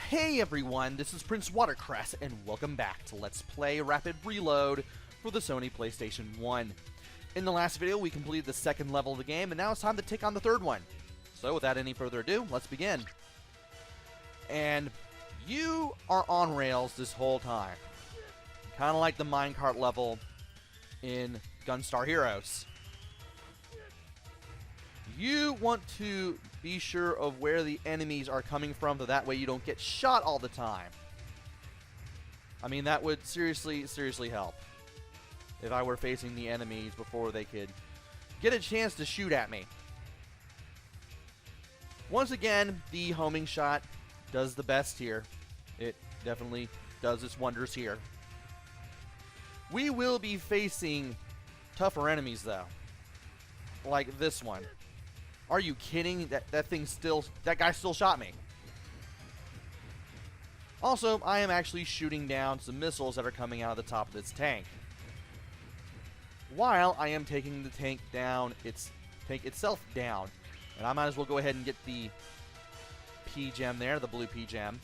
Hey everyone, this is PrinceWatercress, and welcome back to Let's Play Rapid Reload for the Sony PlayStation 1. In the last video, we completed the second level of the game, and now it's time to take on the third one. So without any further ado, let's begin. And you are on rails this whole time. Kind of like the minecart level in Gunstar Heroes. You want to be sure of where the enemies are coming from, so that way you don't get shot all the time. I mean, that would seriously help if I were facing the enemies before they could get a chance to shoot at me. Once again, the homing shot does the best here. It definitely does its wonders here. We will be facing tougher enemies, though. Like this one. Are you kidding? That guy still shot me. Also, I am actually shooting down some missiles that are coming out of the top of this tank, while I am taking the tank itself down. And I might as well go ahead and get the P-gem there, the blue P-gem.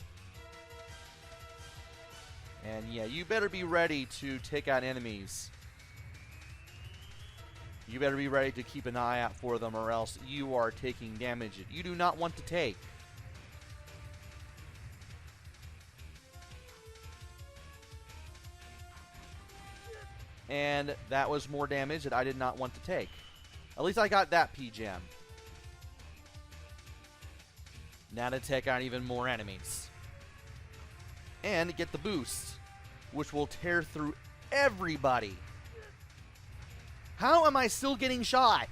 And yeah, you better be ready to take out enemies. You better be ready to keep an eye out for them, or else you are taking damage that you do not want to take. And that was more damage that I did not want to take. At least I got that P-gem. Now to take out even more enemies. And get the boost, which will tear through everybody. How am I still getting shot?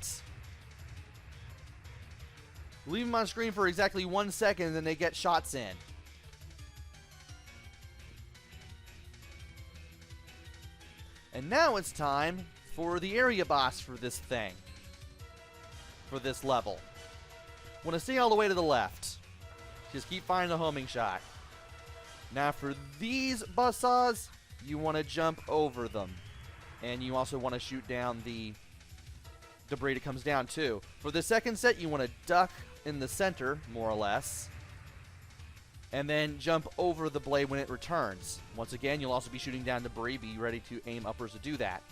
Leave them on screen for exactly 1 second, and then they get shots in. And now it's time for the area boss for this thing. For this level. Want to stay all the way to the left. Just keep firing the homing shot. Now for these buzzsaws, you want to jump over them. And you also want to shoot down the debris that comes down, too. For the second set, you want to duck in the center, more or less. And then jump over the blade when it returns. Once again, you'll also be shooting down debris. Be ready to aim uppers to do that.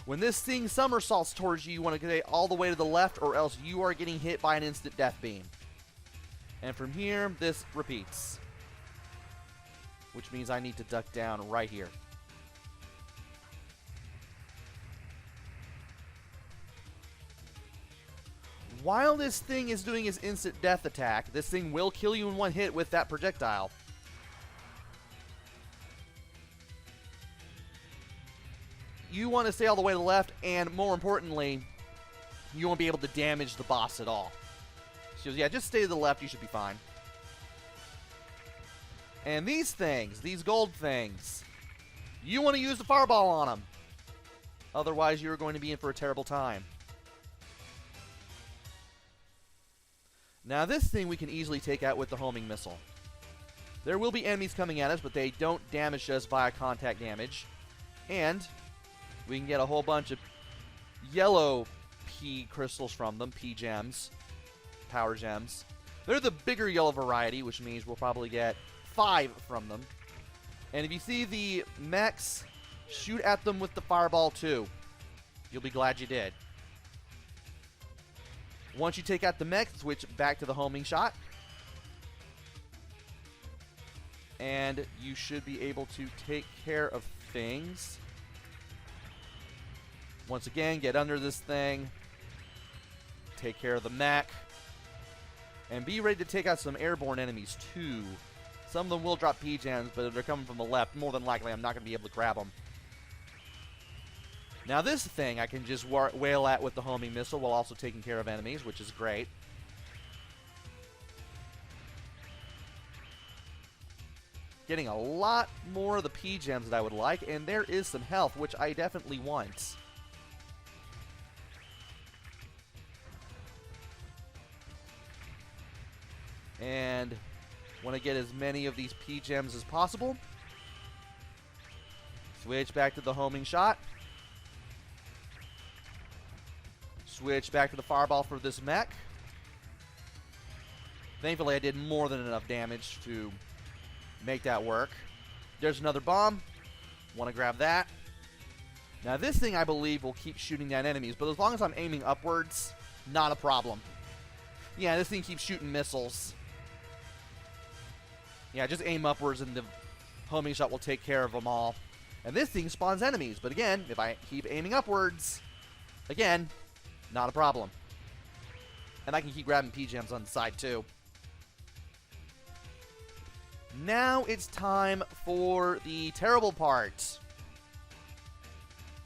When this thing somersaults towards you, you want to get all the way to the left, or else you are getting hit by an instant death beam. And from here, this repeats. Which means I need to duck down right here. While this thing is doing its instant death attack, this thing will kill you in one hit with that projectile. You want to stay all the way to the left, and more importantly, you won't be able to damage the boss at all. So yeah, just stay to the left, you should be fine. And these things, these gold things, you want to use the fireball on them. Otherwise, you're going to be in for a terrible time. Now this thing we can easily take out with the homing missile. There will be enemies coming at us, but they don't damage us via contact damage. And we can get a whole bunch of yellow P crystals from them, P gems, power gems. They're the bigger yellow variety, which means we'll probably get 5 from them. And if you see the mechs, shoot at them with the fireball too. You'll be glad you did. Once you take out the mech, switch back to the homing shot. And you should be able to take care of things. Once again, get under this thing. Take care of the mech. And be ready to take out some airborne enemies too. Some of them will drop P-gems, but if they're coming from the left, more than likely I'm not going to be able to grab them. Now this thing I can just wail at with the homing missile while also taking care of enemies, which is great. Getting a lot more of the P-gems that I would like, and there is some health, which I definitely want. And want to get as many of these P-gems as possible. Switch back to the homing shot. Switch back to the fireball for this mech. Thankfully, I did more than enough damage to Make that work. There's another bomb. Want to grab that. Now this thing, I believe, will keep shooting down enemies, but as long as I'm aiming upwards, not a problem. Yeah, this thing keeps shooting missiles. Yeah, just aim upwards and the homing shot will take care of them all. And this thing spawns enemies, but again, if I keep aiming upwards, again, not a problem. And I can keep grabbing P-Gems on the side too. Now it's time for the terrible part.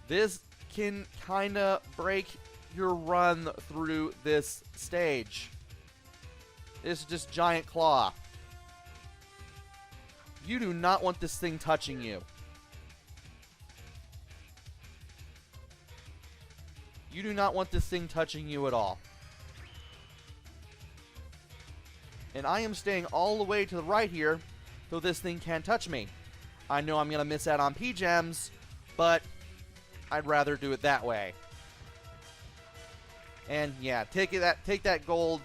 This can kinda break your run through this stage. It's just giant claw. You do not want this thing touching you. You do not want this thing touching you at all. And I am staying all the way to the right here, so this thing can't touch me. I know I'm going to miss out on P-Gems, but I'd rather do it that way. And yeah, take that gold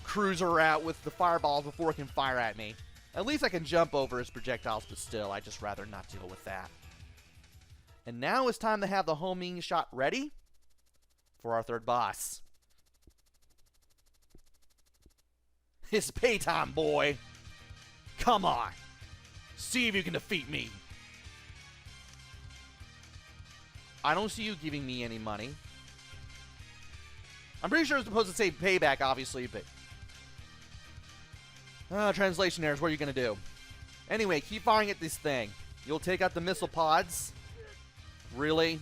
cruiser out with the fireballs before it can fire at me. At least I can jump over his projectiles, but still, I'd just rather not deal with that. And now it's time to have the homing shot ready for our third boss. It's paytime, boy. Come on. See if you can defeat me. I don't see you giving me any money. I'm pretty sure it's supposed to say payback, obviously, but... translation errors, what are you going to do? Anyway, keep firing at this thing. You'll take out the missile pods. Really?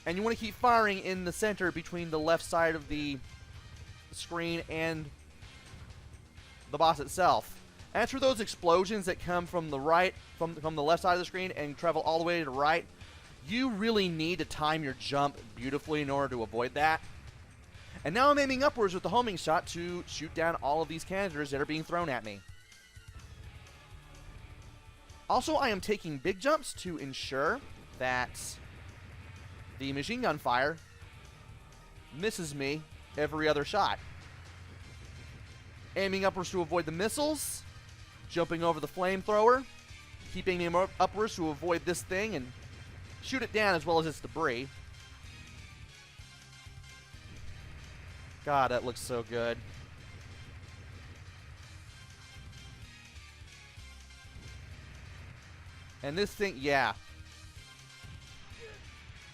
And you want to keep firing in the center between the left side of the screen and the boss itself. As for those explosions that come from the right, from the left side of the screen and travel all the way to the right, you really need to time your jump beautifully in order to avoid that. And now I'm aiming upwards with the homing shot to shoot down all of these canisters that are being thrown at me. Also, I am taking big jumps to ensure that the machine gun fire misses me every other shot. Aiming upwards to avoid the missiles, jumping over the flamethrower, keep aiming upwards to avoid this thing and shoot it down as well as its debris. God, that looks so good. And this thing, yeah.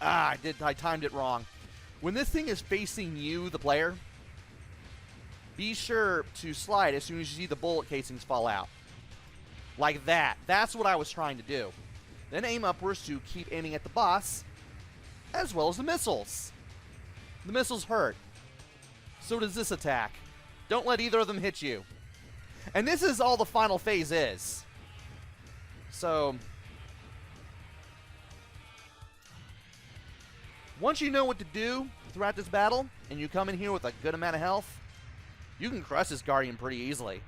I timed it wrong. When this thing is facing you, the player, be sure to slide as soon as you see the bullet casings fall out. Like that. That's what I was trying to do. Then aim upwards to keep aiming at the boss, as well as the missiles. The missiles hurt. So does this attack. Don't let either of them hit you. And this is all the final phase is. So, once you know what to do throughout this battle, and you come in here with a good amount of health, you can crush this Guardian pretty easily.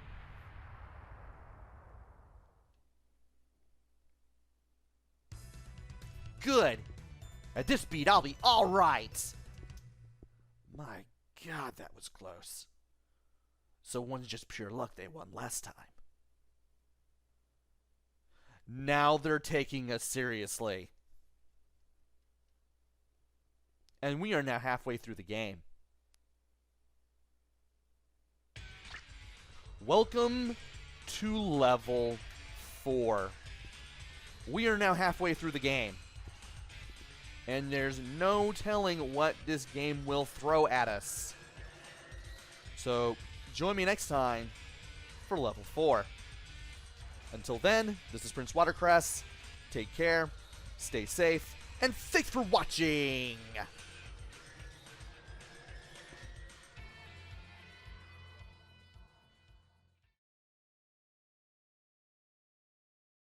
Good. At this speed, I'll be alright. My God, that was close. So one's just pure luck they won last time. Now they're taking us seriously. And we are now halfway through the game. Welcome to level 4. We are now halfway through the game. And there's no telling what this game will throw at us. So, join me next time for level 4. Until then, this is PrinceWatercress. Take care, stay safe, and thanks for watching!